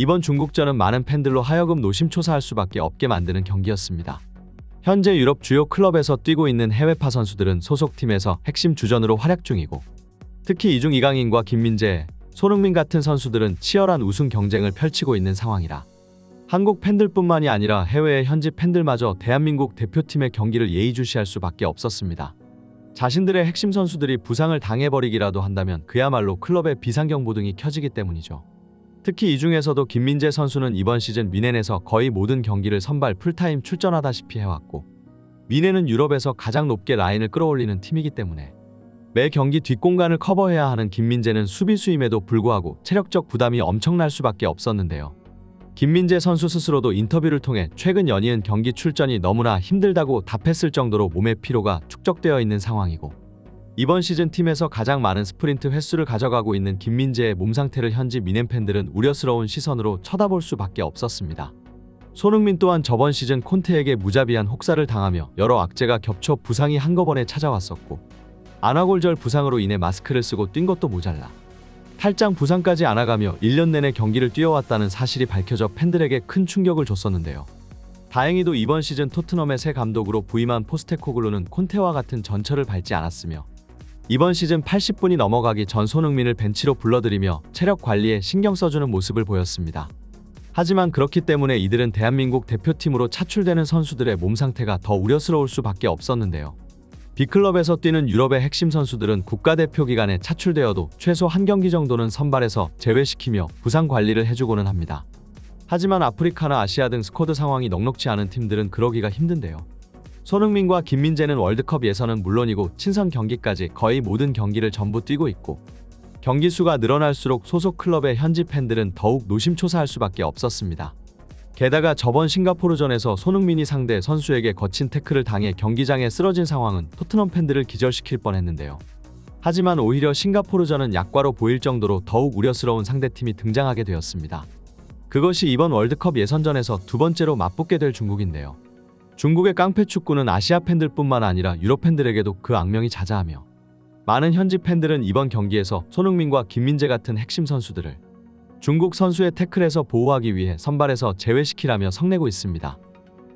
이번 중국전은 많은 팬들로 하여금 노심초사할 수밖에 없게 만드는 경기였습니다. 현재 유럽 주요 클럽에서 뛰고 있는 해외파 선수들은 소속팀에서 핵심 주전으로 활약 중이고, 특히 이중 이강인과 김민재, 손흥민 같은 선수들은 치열한 우승 경쟁을 펼치고 있는 상황이라 한국 팬들뿐만이 아니라 해외의 현지 팬들마저 대한민국 대표팀의 경기를 예의주시할 수밖에 없었습니다. 자신들의 핵심 선수들이 부상을 당해버리기라도 한다면 그야말로 클럽의 비상경보등이 켜지기 때문이죠. 특히 이 중에서도 김민재 선수는 이번 시즌 미넨에서 거의 모든 경기를 선발 풀타임 출전하다시피 해왔고, 미넨은 유럽에서 가장 높게 라인을 끌어올리는 팀이기 때문에 매 경기 뒷공간을 커버해야 하는 김민재는 수비수임에도 불구하고 체력적 부담이 엄청날 수밖에 없었는데요. 김민재 선수 스스로도 인터뷰를 통해 최근 연이은 경기 출전이 너무나 힘들다고 답했을 정도로 몸의 피로가 축적되어 있는 상황이고, 이번 시즌 팀에서 가장 많은 스프린트 횟수를 가져가고 있는 김민재의 몸 상태를 현지 미넨 팬들은 우려스러운 시선으로 쳐다볼 수밖에 없었습니다. 손흥민 또한 저번 시즌 콘테에게 무자비한 혹사를 당하며 여러 악재가 겹쳐 부상이 한꺼번에 찾아왔었고, 안아골절 부상으로 인해 마스크를 쓰고 뛴 것도 모자라 탈장 부상까지 안아가며 1년 내내 경기를 뛰어왔다는 사실이 밝혀져 팬들에게 큰 충격을 줬었는데요. 다행히도 이번 시즌 토트넘의 새 감독으로 부임한 포스테코글루는 콘테와 같은 전철을 밟지 않았으며, 이번 시즌 80분이 넘어가기 전 손흥민을 벤치로 불러들이며 체력 관리에 신경 써주는 모습을 보였습니다. 하지만 그렇기 때문에 이들은 대한민국 대표팀으로 차출되는 선수들의 몸 상태가 더 우려스러울 수밖에 없었는데요. B클럽에서 뛰는 유럽의 핵심 선수들은 국가대표 기간에 차출되어도 최소 한 경기 정도는 선발에서 제외시키며 부상 관리를 해주고는 합니다. 하지만 아프리카나 아시아 등 스쿼드 상황이 넉넉지 않은 팀들은 그러기가 힘든데요. 손흥민과 김민재는 월드컵 예선은 물론이고 친선 경기까지 거의 모든 경기를 전부 뛰고 있고, 경기 수가 늘어날수록 소속 클럽의 현지 팬들은 더욱 노심초사할 수밖에 없었습니다. 게다가 저번 싱가포르전에서 손흥민이 상대 선수에게 거친 태클을 당해 경기장에 쓰러진 상황은 토트넘 팬들을 기절시킬 뻔했는데요. 하지만 오히려 싱가포르전은 약과로 보일 정도로 더욱 우려스러운 상대팀이 등장하게 되었습니다. 그것이 이번 월드컵 예선전에서 두 번째로 맞붙게 될 중국인데요. 중국의 깡패 축구는 아시아 팬들뿐만 아니라 유럽 팬들에게도 그 악명이 자자하며, 많은 현지 팬들은 이번 경기에서 손흥민과 김민재 같은 핵심 선수들을 중국 선수의 태클에서 보호하기 위해 선발에서 제외시키라며 성내고 있습니다.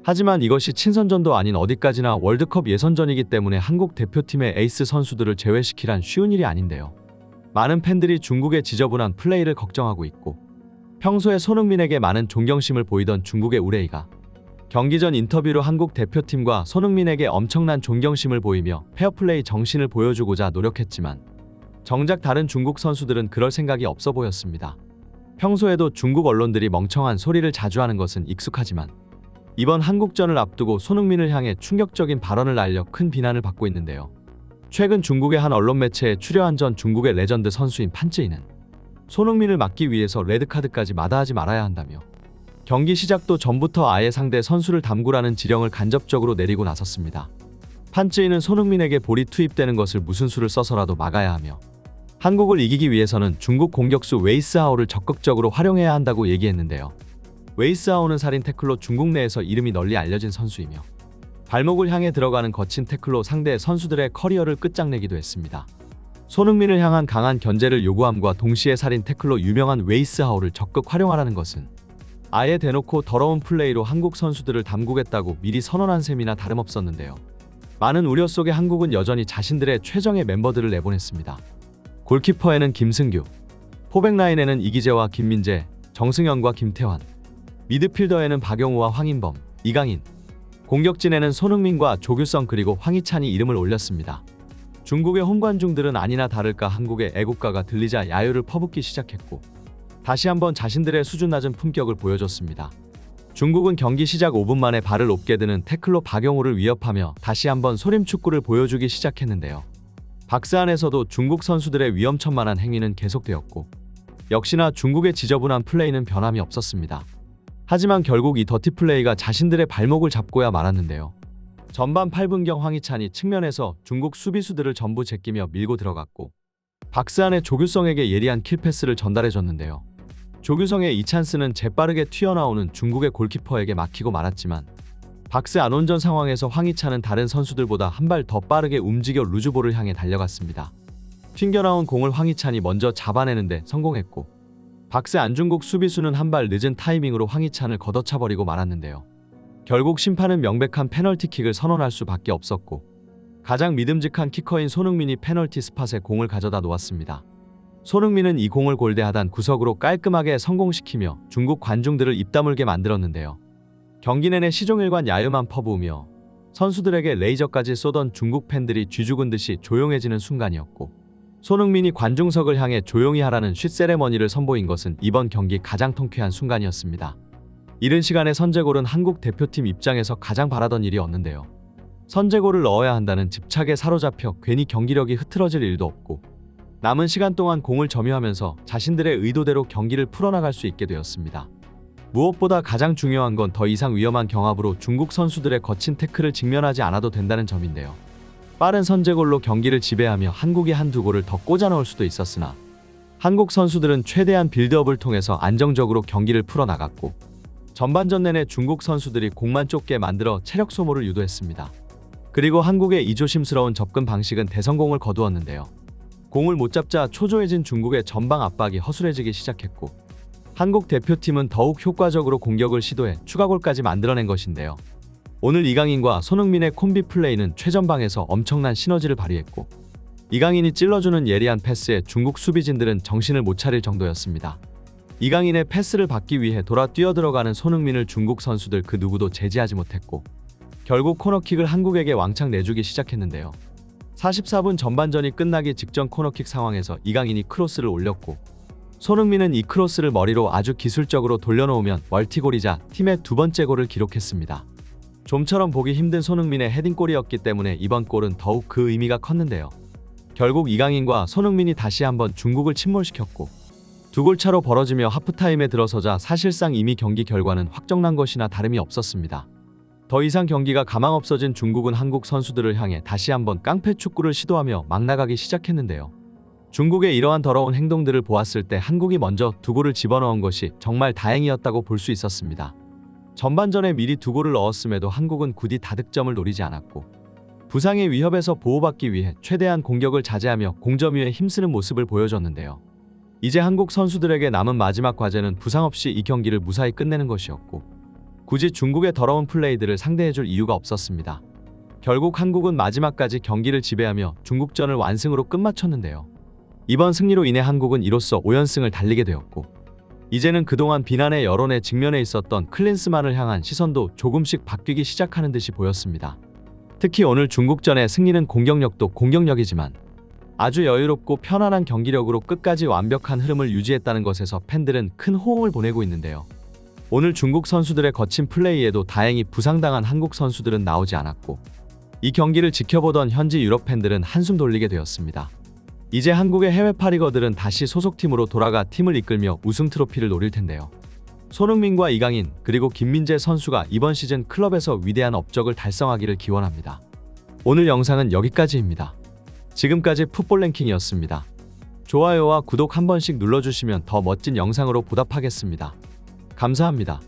하지만 이것이 친선전도 아닌 어디까지나 월드컵 예선전이기 때문에 한국 대표팀의 에이스 선수들을 제외시키란 쉬운 일이 아닌데요. 많은 팬들이 중국의 지저분한 플레이를 걱정하고 있고, 평소에 손흥민에게 많은 존경심을 보이던 중국의 우레이가 경기 전 인터뷰로 한국 대표팀과 손흥민에게 엄청난 존경심을 보이며 페어플레이 정신을 보여주고자 노력했지만, 정작 다른 중국 선수들은 그럴 생각이 없어 보였습니다. 평소에도 중국 언론들이 멍청한 소리를 자주 하는 것은 익숙하지만, 이번 한국전을 앞두고 손흥민을 향해 충격적인 발언을 날려 큰 비난을 받고 있는데요. 최근 중국의 한 언론 매체에 출연한 전 중국의 레전드 선수인 판쯔이는 손흥민을 막기 위해서 레드카드까지 마다하지 말아야 한다며, 경기 시작도 전부터 아예 상대 선수를 담그라는 지령을 간접적으로 내리고 나섰습니다. 판쯔이는 손흥민에게 볼이 투입되는 것을 무슨 수를 써서라도 막아야 하며, 한국을 이기기 위해서는 중국 공격수 웨이스하오를 적극적으로 활용해야 한다고 얘기했는데요. 웨이스하오는 살인 태클로 중국 내에서 이름이 널리 알려진 선수이며, 발목을 향해 들어가는 거친 태클로 상대 선수들의 커리어를 끝장내기도 했습니다. 손흥민을 향한 강한 견제를 요구함과 동시에 살인 태클로 유명한 웨이스하오를 적극 활용하라는 것은 아예 대놓고 더러운 플레이로 한국 선수들을 담그겠다고 미리 선언한 셈이나 다름없었는데요. 많은 우려 속에 한국은 여전히 자신들의 최정예 멤버들을 내보냈습니다. 골키퍼에는 김승규, 포백라인에는 이기재와 김민재, 정승현과 김태환, 미드필더에는 박용우와 황인범, 이강인, 공격진에는 손흥민과 조규성 그리고 황희찬이 이름을 올렸습니다. 중국의 홈관중들은 아니나 다를까 한국의 애국가가 들리자 야유를 퍼붓기 시작했고, 다시 한번 자신들의 수준 낮은 품격을 보여줬습니다. 중국은 경기 시작 5분 만에 발을 높게 드는 태클로 박용우를 위협하며 다시 한번 소림축구를 보여주기 시작했는데요. 박스 안에서도 중국 선수들의 위험천만한 행위는 계속되었고, 역시나 중국의 지저분한 플레이는 변함이 없었습니다. 하지만 결국 이 더티 플레이가 자신들의 발목을 잡고야 말았는데요. 전반 8분경 황희찬이 측면에서 중국 수비수들을 전부 제끼며 밀고 들어갔고, 박스 안에 조규성에게 예리한 킬패스를 전달해줬는데요. 조규성의 이 찬스는 재빠르게 튀어나오는 중국의 골키퍼에게 막히고 말았지만, 박스 안온전 상황에서 황희찬은 다른 선수들보다 한 발 더 빠르게 움직여 루즈볼을 향해 달려갔습니다. 튕겨나온 공을 황희찬이 먼저 잡아내는데 성공했고, 박스 안중국 수비수는 한 발 늦은 타이밍으로 황희찬을 걷어차버리고 말았는데요. 결국 심판은 명백한 페널티킥을 선언할 수밖에 없었고 가장 믿음직한 키커인 손흥민이 페널티 스팟에 공을 가져다 놓았습니다. 손흥민은 이 공을 골대하단 구석으로 깔끔하게 성공시키며 중국 관중들을 입다물게 만들었는데요. 경기 내내 시종일관 야유만 퍼부으며 선수들에게 레이저까지 쏘던 중국 팬들이 쥐죽은 듯이 조용해지는 순간이었고 손흥민이 관중석을 향해 조용히 하라는 쉿 세레머니를 선보인 것은 이번 경기 가장 통쾌한 순간이었습니다. 이른 시간에 선제골은 한국 대표팀 입장에서 가장 바라던 일이었는데요. 선제골을 넣어야 한다는 집착에 사로잡혀 괜히 경기력이 흐트러질 일도 없고 남은 시간 동안 공을 점유하면서 자신들의 의도대로 경기를 풀어나갈 수 있게 되었습니다. 무엇보다 가장 중요한 건 더 이상 위험한 경합으로 중국 선수들의 거친 태클을 직면하지 않아도 된다는 점인데요. 빠른 선제골로 경기를 지배하며 한국이 한두 골을 더 꽂아 넣을 수도 있었으나 한국 선수들은 최대한 빌드업을 통해서 안정적으로 경기를 풀어나갔고 전반전 내내 중국 선수들이 공만 쫓게 만들어 체력 소모를 유도했습니다. 그리고 한국의 이 조심스러운 접근 방식은 대성공을 거두었는데요. 공을 못 잡자 초조해진 중국의 전방 압박이 허술해지기 시작했고 한국 대표팀은 더욱 효과적으로 공격을 시도해 추가골까지 만들어낸 것인데요. 오늘 이강인과 손흥민의 콤비 플레이는 최전방에서 엄청난 시너지를 발휘했고 이강인이 찔러주는 예리한 패스에 중국 수비진들은 정신을 못 차릴 정도였습니다. 이강인의 패스를 받기 위해 돌아 뛰어들어가는 손흥민을 중국 선수들 그 누구도 제지하지 못했고 결국 코너킥을 한국에게 왕창 내주기 시작했는데요. 44분 전반전이 끝나기 직전 코너킥 상황에서 이강인이 크로스를 올렸고 손흥민은 이 크로스를 머리로 아주 기술적으로 돌려놓으면 멀티골이자 팀의 두 번째 골을 기록했습니다. 좀처럼 보기 힘든 손흥민의 헤딩골이었기 때문에 이번 골은 더욱 그 의미가 컸는데요. 결국 이강인과 손흥민이 다시 한번 중국을 침몰시켰고 두 골 차로 벌어지며 하프타임에 들어서자 사실상 이미 경기 결과는 확정난 것이나 다름이 없었습니다. 더 이상 경기가 가망 없어진 중국은 한국 선수들을 향해 다시 한번 깡패 축구를 시도하며 막 나가기 시작했는데요. 중국의 이러한 더러운 행동들을 보았을 때 한국이 먼저 두 골을 집어넣은 것이 정말 다행이었다고 볼 수 있었습니다. 전반전에 미리 두 골을 넣었음에도 한국은 굳이 다득점을 노리지 않았고 부상의 위협에서 보호받기 위해 최대한 공격을 자제하며 공점 위에 힘쓰는 모습을 보여줬는데요. 이제 한국 선수들에게 남은 마지막 과제는 부상 없이 이 경기를 무사히 끝내는 것이었고 굳이 중국의 더러운 플레이들을 상대해줄 이유가 없었습니다. 결국 한국은 마지막까지 경기를 지배하며 중국전을 완승으로 끝마쳤는데요. 이번 승리로 인해 한국은 이로써 5연승을 달리게 되었고 이제는 그동안 비난의 여론에 직면해 있었던 클린스만을 향한 시선도 조금씩 바뀌기 시작하는 듯이 보였습니다. 특히 오늘 중국전의 승리는 공격력도 공격력이지만 아주 여유롭고 편안한 경기력으로 끝까지 완벽한 흐름을 유지했다는 것에서 팬들은 큰 호응을 보내고 있는데요. 오늘 중국 선수들의 거친 플레이에도 다행히 부상당한 한국 선수들은 나오지 않았고 이 경기를 지켜보던 현지 유럽 팬들은 한숨 돌리게 되었습니다. 이제 한국의 해외 파리거들은 다시 소속팀으로 돌아가 팀을 이끌며 우승 트로피를 노릴 텐데요. 손흥민과 이강인 그리고 김민재 선수가 이번 시즌 클럽에서 위대한 업적을 달성하기를 기원합니다. 오늘 영상은 여기까지입니다. 지금까지 풋볼 랭킹이었습니다. 좋아요와 구독 한 번씩 눌러주시면 더 멋진 영상으로 보답하겠습니다. 감사합니다.